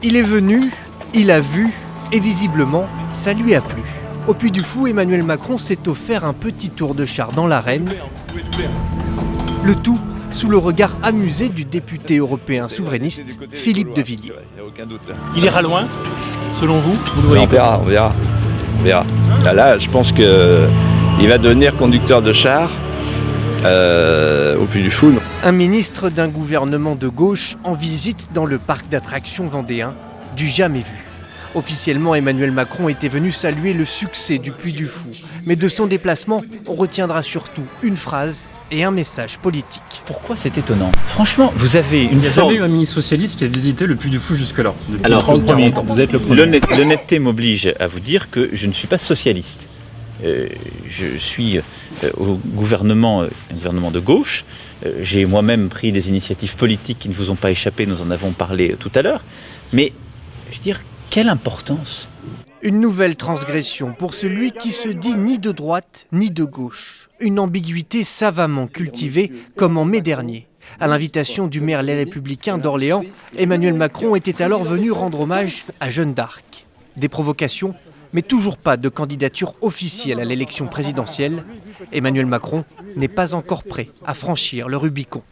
Il est venu, il a vu, et visiblement, ça lui a plu. Au Puy du Fou, Emmanuel Macron s'est offert un petit tour de char dans l'arène. Le tout sous le regard amusé du député européen souverainiste Philippe de Villiers. Il ira loin, selon vous? Vous le voyez? On verra. Là, je pense qu'il va devenir conducteur de char au Puy du Fou. Un ministre d'un gouvernement de gauche en visite dans le parc d'attractions vendéen, du jamais vu. Officiellement, Emmanuel Macron était venu saluer le succès du Puy du Fou. Mais de son déplacement, on retiendra surtout une phrase et un message politique. Pourquoi c'est étonnant? Franchement, vous avez une Il n'y a forme... jamais eu un ministre socialiste qui a visité le Puy du Fou jusque-là. Alors, 30 premiers temps. Vous êtes le premier. L'honnêteté m'oblige à vous dire que je ne suis pas socialiste. Je suis au gouvernement, un gouvernement de gauche. J'ai moi-même pris des initiatives politiques qui ne vous ont pas échappé, nous en avons parlé tout à l'heure. Mais, je veux dire, quelle importance? Une nouvelle transgression pour celui qui se dit ni de droite ni de gauche. Une ambiguïté savamment cultivée comme en mai dernier. À l'invitation du maire Les Républicains d'Orléans, Emmanuel Macron était alors venu rendre hommage à Jeanne d'Arc. Des provocations, mais toujours pas de candidature officielle à l'élection présidentielle. Emmanuel Macron n'est pas encore prêt à franchir le Rubicon.